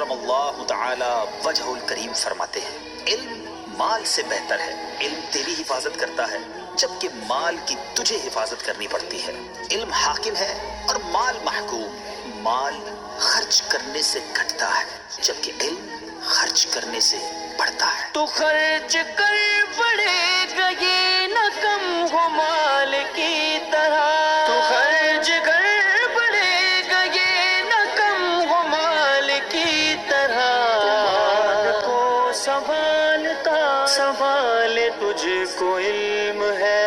کرم اللہ تعالی وجہ الکریم فرماتے ہیں علم مال سے بہتر ہے، علم تیری حفاظت کرتا ہے جبکہ مال کی تجھے حفاظت کرنی پڑتی ہے۔ علم حاکم ہے اور مال محکوم، مال خرچ کرنے سے گھٹتا ہے جبکہ علم خرچ کرنے سے بڑھتا ہے۔ تو خرچ کر پڑے گا یہ نہ کم ہو مال کی طرح، تو خرچ کر پڑے گا یہ نہ کم ہو مال کی طرح، مال کو سنبھالتا سنبھالے تجھ کو علم ہے،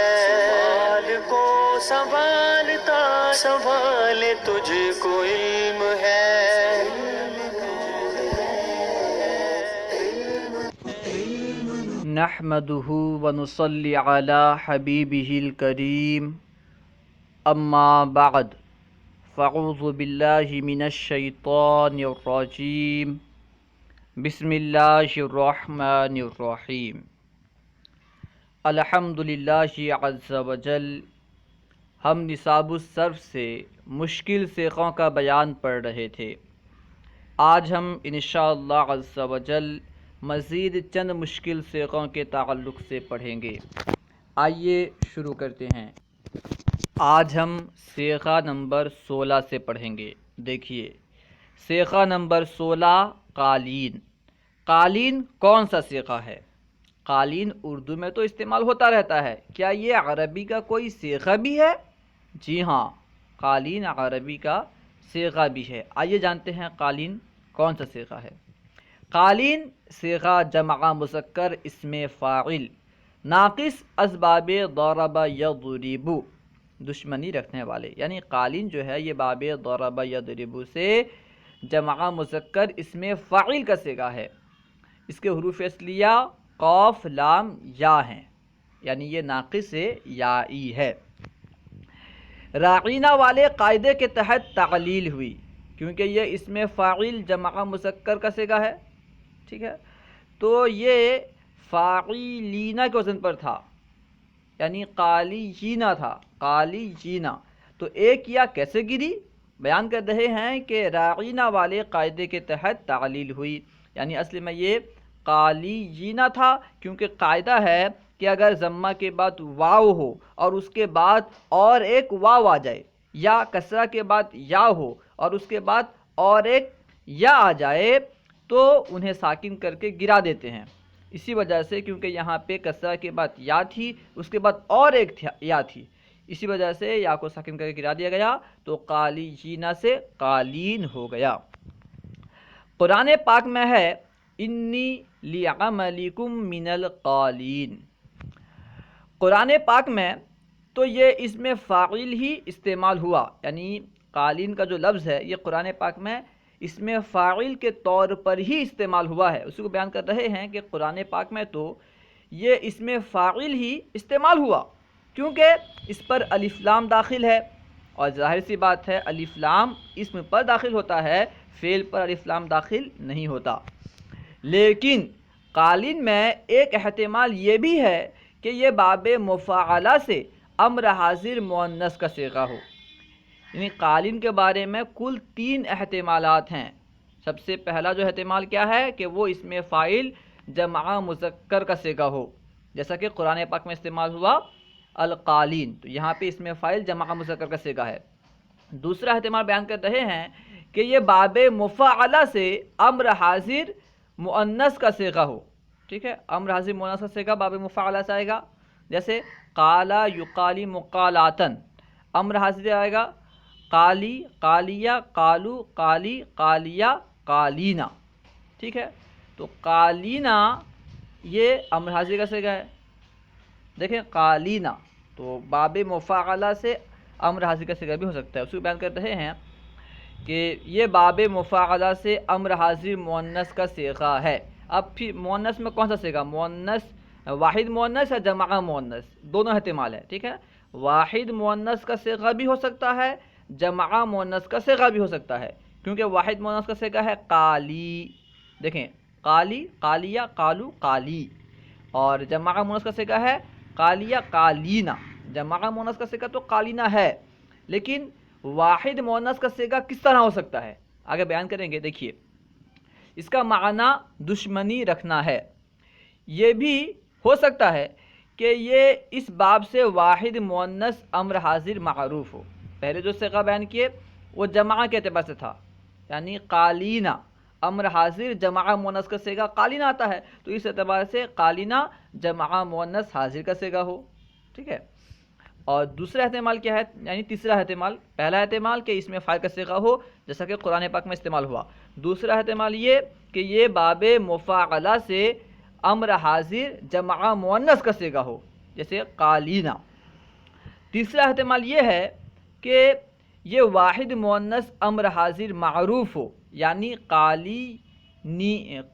مال کو سنبھالتا سنبھالے تجھ کو علم ہے۔ نحمده ونصلي على حبيبه الكريم اما بعد فاعوذ بالله من الشيطان الرجيم بسم الله الرحمن الرحيم الحمد لله عز وجل۔ ہم نصاب الصرف سے مشکل سیغوں کا بیان پڑھ رہے تھے۔ آج ہم انشاءاللہ عز وجل مزید چند مشکل سیغوں کے تعلق سے پڑھیں گے۔ آئیے شروع کرتے ہیں۔ آج ہم سیغہ نمبر 16 سے پڑھیں گے۔ دیکھیے سیغہ نمبر 16 قالین۔ قالین کون سا سیغہ ہے؟ قالین اردو میں تو استعمال ہوتا رہتا ہے، کیا یہ عربی کا کوئی سیغہ بھی ہے؟ جی ہاں، قالین عربی کا سیغہ بھی ہے۔ آئیے جانتے ہیں قالین کون سا سیغہ ہے۔ قالین صیغہ جمع مذکر اسم فاعل ناقص اسباب ضرب یضرب، دشمنی رکھنے والے، یعنی قالین جو ہے یہ باب ضرب یضرب سے جمع مذکر اسم فاعل کا صیغہ ہے۔ اس کے حروف اصلیہ قاف لام یا ہیں، یعنی یہ ناقص یائی ہے۔ راعینہ والے قاعدے کے تحت تعلیل ہوئی کیونکہ یہ اسم فاعل جمع مذکر کا صیغہ ہے، ٹھیک ہے، تو یہ فاعلینہ کے وزن پر تھا، یعنی قالیینہ تھا، قالیینہ، تو ایک یا کیسے گری؟ بیان کر رہے ہیں کہ راعینہ والے قاعدے کے تحت تعلیل ہوئی، یعنی اصل میں یہ قالیینہ تھا کیونکہ قاعدہ ہے کہ اگر ضمہ کے بعد واو ہو اور اس کے بعد اور ایک واو آ جائے، یا کسرہ کے بعد یا ہو اور اس کے بعد اور ایک یا آ جائے تو انہیں ساکن کر کے گرا دیتے ہیں۔ اسی وجہ سے کیونکہ یہاں پہ کسرہ کے بعد یا تھی، اس کے بعد اور ایک یا تھی، اسی وجہ سے یا کو ساکن کر کے گرا دیا گیا تو قالیینہ سے قالین ہو گیا۔ قرآن پاک میں ہے انی لعملکم من القالین۔ قرآن پاک میں تو یہ اسم فاعل ہی استعمال ہوا، یعنی قالین کا جو لفظ ہے یہ قرآن پاک میں اسم فاعل کے طور پر ہی استعمال ہوا ہے۔ اسی کو بیان کر رہے ہیں کہ قرآن پاک میں تو یہ اسم فاعل ہی استعمال ہوا کیونکہ اس پر الف لام داخل ہے، اور ظاہر سی بات ہے الف لام اسم پر داخل ہوتا ہے، فعل پر الف لام داخل نہیں ہوتا۔ لیکن قالین میں ایک احتمال یہ بھی ہے کہ یہ باب مفاعلہ سے امر حاضر مؤنث کا صیغہ ہو، یعنی قالین کے بارے میں کل 3 احتمالات ہیں۔ سب سے پہلا جو احتمال کیا ہے کہ وہ اسم فاعل جمع مذکر کا صیغہ ہو، جیسا کہ قرآن پاک میں استعمال ہوا القالین، تو یہاں پہ اسم فاعل جمع مذکر کا صیغہ ہے۔ دوسرا احتمال بیان کر رہے ہیں کہ یہ باب مفاعلہ سے امر حاضر مؤنث کا صیغہ ہو، ٹھیک ہے، امر حاضر مؤنث کا صیغہ باب مفاعلہ سے آئے گا، جیسے قالا یقالی مقالاتن، امر حاضر آئے گا قالی قالیہ قالو قالی قالیہ قالینہ، ٹھیک ہے، تو قالینہ یہ امر حاضر کا صیغہ ہے۔ دیکھیں قالینہ تو باب مفاعلہ سے امر حاضر کا صیغہ بھی ہو سکتا ہے۔ اس کو بیان کر رہے ہیں کہ یہ باب مفاعلہ سے امر حاضر مؤنث کا صیغہ ہے۔ اب پھر مؤنث میں کون سا صیغہ؟ مؤنث واحد مؤنث یا جمع مؤنث، دونوں احتمال ہے، ٹھیک ہے، واحد مؤنث کا صیغہ بھی ہو سکتا ہے، جمع مؤنث کا صیغہ بھی ہو سکتا ہے، کیونکہ واحد مؤنث کا صیغہ ہے قالی، دیکھیں قالی قالیہ قالو قالی، اور جمع مؤنث کا صیغہ ہے قالیہ قالینہ۔ جمع مؤنث کا صیغہ تو قالینہ ہے، لیکن واحد مؤنث کا صیغہ کس طرح ہو سکتا ہے آگے بیان کریں گے۔ دیکھیے اس کا معنی دشمنی رکھنا ہے۔ یہ بھی ہو سکتا ہے کہ یہ اس باب سے واحد مؤنث امر حاضر معروف ہو۔ پہلے جو صیغہ بیان کیے وہ جمع کے اعتبار سے تھا، یعنی قالینہ، امر حاضر جمع مؤنث کا صیغہ قالینہ آتا ہے، تو اس اعتبار سے قالینہ جمع مؤنث حاضر کا صیغہ ہو، ٹھیک ہے۔ اور دوسرا احتمال کیا ہے، یعنی تیسرا احتمال، پہلا احتمال کہ اس میں فاعل کا صیغہ ہو جیسا کہ قرآن پاک میں استعمال ہوا، دوسرا احتمال یہ کہ یہ باب مفاعلہ سے امر حاضر جمع مؤنث کا صیغہ ہو جیسے قالینہ۔ تیسرا احتمال یہ ہے کہ یہ واحد مؤنث امر حاضر معروف ہو، یعنی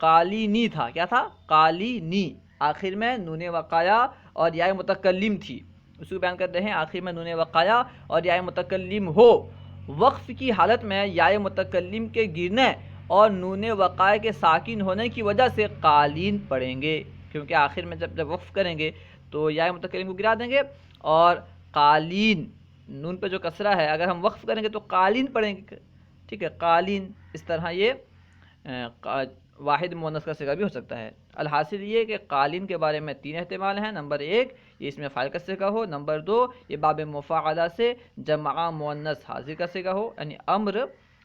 قالینی تھا، کیا تھا؟ قالینی، آخر میں نون وقایا اور یا متکلم تھی، اس کو بیان کرتے ہیں آخر میں نون وقایا اور یا متکلم ہو، وقف کی حالت میں یا متکلم کے گرنے اور نون وقایا کے ساکن ہونے کی وجہ سے قالین پڑھیں گے، کیونکہ آخر میں جب وقف کریں گے تو یا متکلم کو گرا دیں گے اور قالین، نون پہ جو کسرہ ہے اگر ہم وقف کریں گے تو قالین پڑھیں گے، ٹھیک ہے، قالین۔ اس طرح یہ واحد مؤنث کا صیغہ بھی ہو سکتا ہے۔ الحاصل یہ کہ قالین کے بارے میں تین احتمال ہیں، نمبر ایک یہ اس میں فاعل کا صیغہ ہو، نمبر دو یہ باب مفاعلہ سے جمع مؤنث حاضر کا صیغہ ہو، یعنی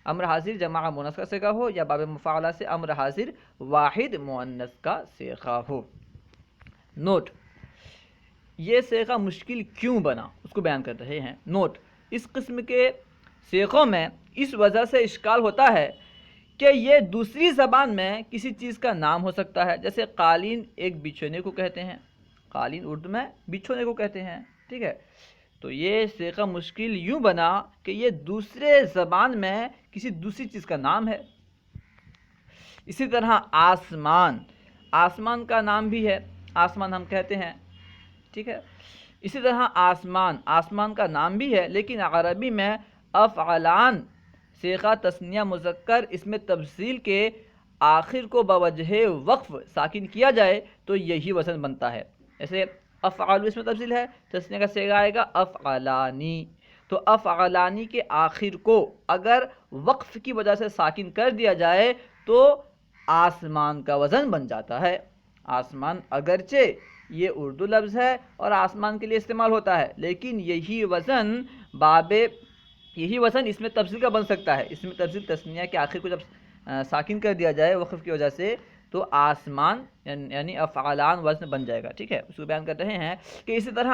امر حاضر جمع مؤنث کا صیغہ ہو، یا باب مفاعلہ سے امر حاضر واحد مؤنث کا صیغہ ہو۔ نوٹ، یہ صیغہ مشکل کیوں بنا اس کو بیان کر رہے ہیں۔ نوٹ، اس قسم کے صیغوں میں اس وجہ سے اشکال ہوتا ہے کہ یہ دوسری زبان میں کسی چیز کا نام ہو سکتا ہے، جیسے قالین ایک بچھونے کو کہتے ہیں، قالین اردو میں بچھونے کو کہتے ہیں، ٹھیک ہے۔ تو یہ صیغہ مشکل یوں بنا کہ یہ دوسرے زبان میں کسی دوسری چیز کا نام ہے۔ اسی طرح آسمان کا نام بھی ہے، آسمان ہم کہتے ہیں، ٹھیک ہے۔ اسی طرح آسمان کا نام بھی ہے، لیکن عربی میں افعلان صیغہ تثنیہ مذکر اس میں تفضیل کے آخر کو بوجہ وقف ساکن کیا جائے تو یہی وزن بنتا ہے۔ جیسے افعال اس میں تفضیل ہے، تثنیہ کا صیغہ آئے گا افعلانی، تو افعلانی کے آخر کو اگر وقف کی وجہ سے ساکن کر دیا جائے تو آسمان کا وزن بن جاتا ہے۔ آسمان اگرچہ یہ اردو لفظ ہے اور آسمان کے لیے استعمال ہوتا ہے، لیکن یہی وزن اس میں تفضیل کا بن سکتا ہے۔ اس میں تفضیل تثنیہ کے آخر کو جب ساکن کر دیا جائے وقف کی وجہ سے تو آسمان یعنی افعالان وزن بن جائے گا، ٹھیک ہے۔ اس کو بیان کر رہے ہیں کہ اسی طرح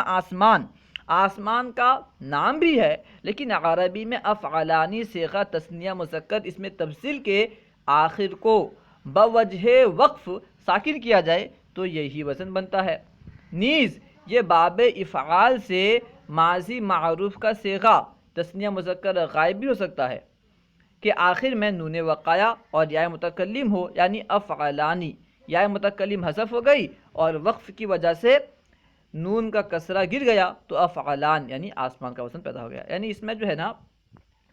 آسمان کا نام بھی ہے، لیکن عربی میں افعلانی صیغہ تثنیہ مذکر اس میں تفضیل کے آخر کو بوجہ وقف ساکن کیا جائے تو یہی وزن بنتا ہے۔ نیز یہ باب افعال سے ماضی معروف کا صیغہ تثنیہ مذکر غائب بھی ہو سکتا ہے کہ آخر میں نون وقایا اور یا متکلم ہو، یعنی افعلانی، یا متکلم حذف ہو گئی اور وقف کی وجہ سے نون کا کسرہ گر گیا تو افعلان یعنی آسمان کا وزن پیدا ہو گیا۔ یعنی اس میں جو ہے نا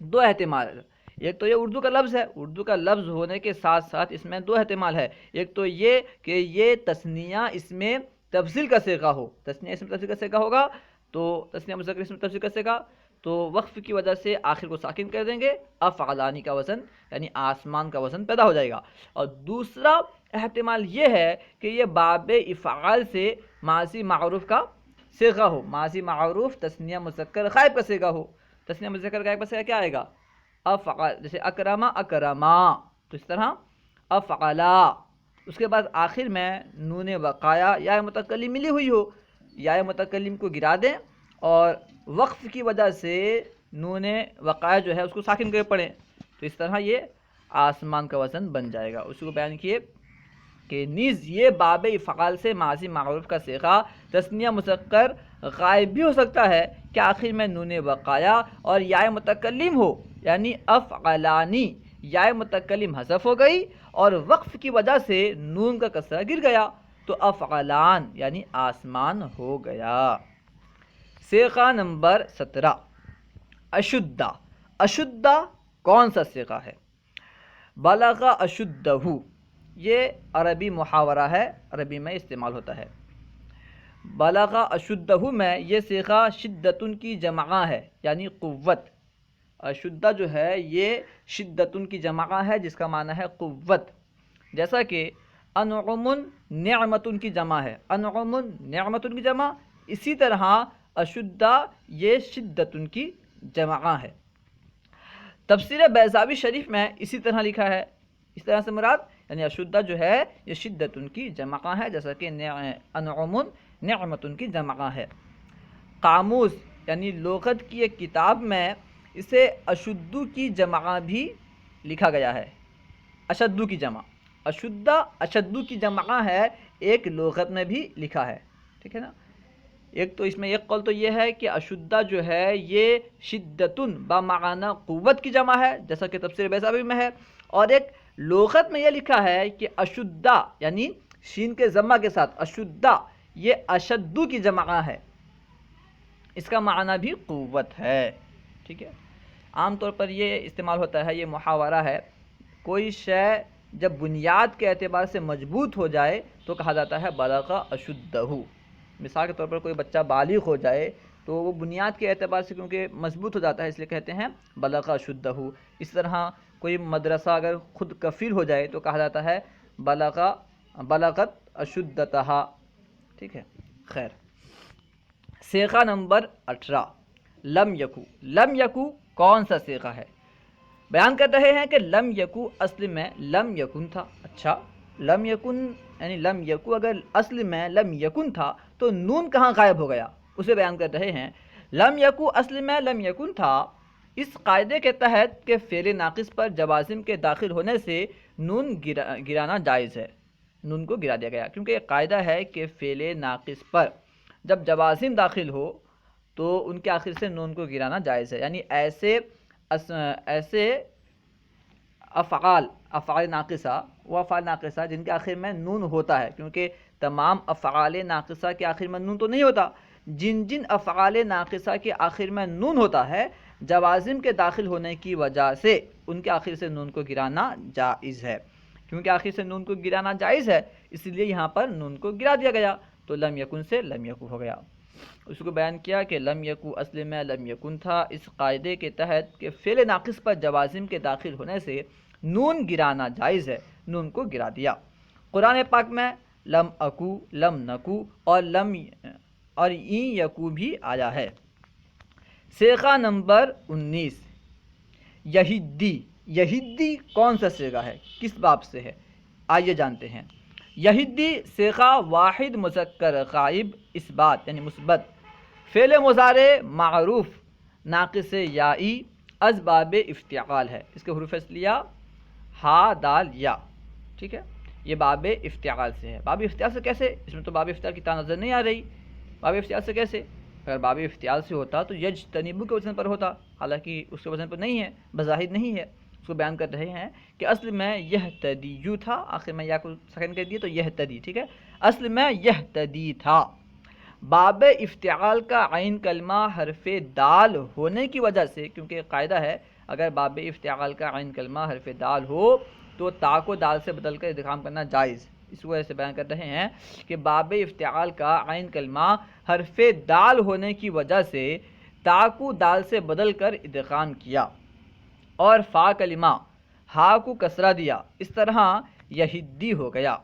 دو احتمال ہے، ایک تو یہ اردو کا لفظ ہے، اردو کا لفظ ہونے کے ساتھ ساتھ اس میں دو احتمال ہے، ایک تو یہ کہ یہ تثنیہ اس میں تفضیل کا صیغہ ہو، تثنیہ اس میں تفضیل کا صیغہ ہوگا تو تثنیہ مذکر اس میں تفضیل کا صیغہ، تو وقف کی وجہ سے آخر کو ساکن کر دیں گے، افعلانی کا وزن یعنی آسمان کا وزن پیدا ہو جائے گا۔ اور دوسرا احتمال یہ ہے کہ یہ باب افعال سے ماضی معروف کا صیغہ ہو، ماضی معروف تثنیہ مذکر غائب کا صیغہ ہو۔ تثنیہ مذکر غائب کا صیغہ کیا آئے گا؟ افعل، جیسے اکرما تو اس طرح افعلا، اس کے بعد آخر میں نون وقایا یا متکلم ملی ہوئی ہو، یا متکلم کو گرا دیں اور وقف کی وجہ سے نون وقایا جو ہے اس کو ساکن کر پڑھیں، تو اس طرح یہ آسمان کا وزن بن جائے گا۔ اس کو بیان کیے کہ نیز یہ باب افعال سے ماضی معروف کا صیغہ تثنیہ مذکر غائب بھی ہو سکتا ہے کہ آخر میں نون وقایا اور یا متکلم ہو، یعنی افعلانی، یا متکلم حذف ہو گئی اور وقف کی وجہ سے نون کا کسرہ گر گیا تو افعلان یعنی آسمان ہو گیا۔ صیغہ نمبر 17 اشدہ۔ اشدہ کون سا صیغہ ہے؟ بلغ اشدہ، یہ عربی محاورہ ہے، عربی میں استعمال ہوتا ہے۔ بلغ اشدہ میں یہ صیغہ شدتن کی جمع ہے، یعنی قوت۔ اشدہ جو ہے یہ شدتن کی جمع ہے جس کا معنی ہے قوت۔ جیسا کہ انعم نعمتن کی جمع ہے، انعم نعمتن کی جمع، اسی طرح اشدہ یہ شدتن کی جمع ہے۔ تفسیر بیضاوی شریف میں اسی طرح لکھا ہے، اس طرح سے مراد یعنی اشدہ جو ہے یہ شدتن کی جمع ہے، جیسا کہ انعم نعمتن کی جمع ہے۔ قاموس یعنی لغت کی ایک کتاب میں اسے اشدو کی جمع بھی لکھا گیا ہے، اشدو کی جمع، اشدہ اشدو کی جمع ہے، ایک لغت میں بھی لکھا ہے، ٹھیک ہے نا۔ ایک تو اس میں ایک قول تو یہ ہے کہ اشدہ جو ہے یہ شدتن بمعنی قوت کی جمع ہے، جیسا کہ تفسیر بیضاوی میں ہے، اور ایک لغت میں یہ لکھا ہے کہ اشدہ یعنی شین کے ضمہ کے ساتھ اشدہ یہ اشدو کی جمع ہے، اس کا معنی بھی قوت ہے، ٹھیک ہے۔ عام طور پر یہ استعمال ہوتا ہے، یہ محاورہ ہے، کوئی شے جب بنیاد کے اعتبار سے مضبوط ہو جائے تو کہا جاتا ہے بلغ اشدہ۔ مثال کے طور پر کوئی بچہ بالغ ہو جائے تو وہ بنیاد کے اعتبار سے کیونکہ مضبوط ہو جاتا ہے، اس لیے کہتے ہیں بلغ اشدہ۔ اس طرح کوئی مدرسہ اگر خود کفیل ہو جائے تو کہا جاتا ہے بلغت اشدتہا، ٹھیک ہے۔ خیر، صیغہ نمبر 18 لم یکو۔ لم یکو کون سا صیغہ ہے؟ بیان کر رہے ہیں کہ لم یکو اصل میں لم یکن تھا۔ اچھا، لم یکن یعنی لم یکو اگر اصل میں لم یکن تھا تو نون کہاں غائب ہو گیا، اسے بیان کر رہے ہیں۔ لم یکو اصل میں لم یکن تھا، اس قاعدے کے تحت کہ فعل ناقص پر جوازم کے داخل ہونے سے نون گرانا جائز ہے، نون کو گرا دیا گیا، کیونکہ ایک قاعدہ ہے کہ فعل ناقص پر جب جوازم داخل ہو تو ان کے آخر سے نون کو گرانا جائز ہے، یعنی ایسے افعال ناقصہ و افعال ناقصہ جن کے آخر میں نون ہوتا ہے، کیونکہ تمام افعال ناقصہ کے آخر میں نون تو نہیں ہوتا، جن افعال ناقصہ کے آخر میں نون ہوتا ہے جوازم کے داخل ہونے کی وجہ سے ان کے آخر سے نون کو گرانا جائز ہے۔ کیونکہ آخر سے نون کو گرانا جائز ہے اس لیے یہاں پر نون کو گرا دیا گیا، تو لم یکن سے لم یکو ہو گیا۔ اس کو بیان کیا کہ لم یکو اصل میں لم یکن تھا، اس قاعدے کے تحت کہ فعل ناقص پر جوازم کے داخل ہونے سے نون گرانا جائز ہے، نون کو گرا دیا۔ قرآن پاک میں لم اکو، لم نکو اور این یکو بھی آیا ہے۔ صیغہ نمبر 19 یہدی۔ یہدی کون سا صیغہ ہے، کس باب سے ہے، آئیے جانتے ہیں۔ یہدی صیغہ واحد مذکر غائب اثبات یعنی مثبت، فعل مضارع معروف ناقص یائی از باب افتعال ہے، اس کے حروف اصلیہ ہا دال یا، ٹھیک ہے، یہ باب افتعال سے ہے۔ باب افتعال سے کیسے؟ اس میں تو باب افتعال کی تا نظر نہیں آ رہی، باب افتعال سے کیسے؟ اگر باب افتعال سے ہوتا تو یجتنبو کے وزن پر ہوتا، حالانکہ اس کے وزن پر نہیں ہے، بظاہر نہیں ہے۔ اس کو بیان کر رہے ہیں کہ اصل میں یہتدی تھا، آخر میں یا کو سکن کر دیے تو یہتدی، ٹھیک ہے، اصل میں یہتدی تھا۔ باب افتعال کا عین کلمہ حرف دال ہونے کی وجہ سے، کیونکہ قاعدہ ہے اگر باب افتعال کا عین کلمہ حرف دال ہو تو تا کو دال سے بدل کر ادغام کرنا جائز، اس وجہ سے بیان کر رہے ہیں کہ باب افتعال کا عین کلمہ حرف دال ہونے کی وجہ سے تا کو دال سے بدل کر ادغام کیا اور فا کلمہ ہا کو کسرہ دیا، اس طرح یہدی ہو گیا،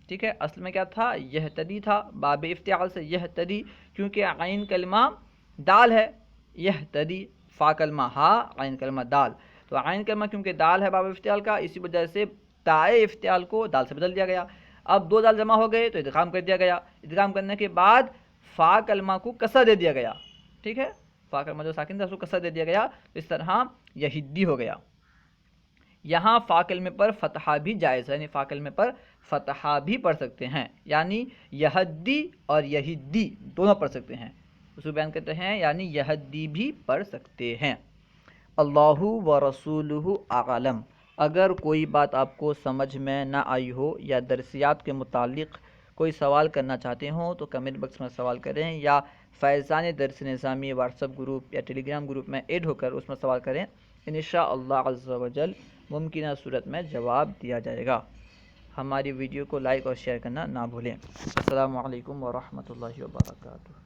ٹھیک ہے۔ اصل میں کیا تھا، یہتدی تھا، باب افتعال سے یہتدی، کیونکہ عین کلمہ دال ہے، یہتدی فا کلمہ ہا عین کلمہ دال، تو عین کلمہ کیونکہ دال ہے باب افتعال کا، اسی وجہ سے تائے افتعال کو دال سے بدل دیا گیا۔ اب دو دال جمع ہو گئے تو ادغام کر دیا گیا، ادغام کرنے کے بعد فا کلمہ کو کسرہ دے دیا گیا، ٹھیک ہے، فا کلمہ جو ساکن تھا اس کو کسرہ دے دیا گیا، اس طرح یہدی ہو گیا۔ یہاں فا کلمے پر فتحہ بھی جائز ہے، یعنی فا کلمے پر فتحہ بھی پڑھ سکتے ہیں، یعنی یہدی اور یہدی دونوں پڑھ سکتے ہیں، اس کو بیان کرتے ہیں، یعنی یہدی بھی پڑھ سکتے ہیں۔ اللہ و رسولہ اعلم۔ اگر کوئی بات آپ کو سمجھ میں نہ آئی ہو یا درسیات کے متعلق کوئی سوال کرنا چاہتے ہوں تو کمنٹ باکس میں سوال کریں، یا فیضان درس نظامی واٹس ایپ گروپ یا ٹیلی گرام گروپ میں ایڈ ہو کر اس میں سوال کریں، انشاءاللہ عز و جل ممکنہ صورت میں جواب دیا جائے گا۔ ہماری ویڈیو کو لائک اور شیئر کرنا نہ بھولیں۔ السلام علیکم ورحمۃ اللہ وبرکاتہ۔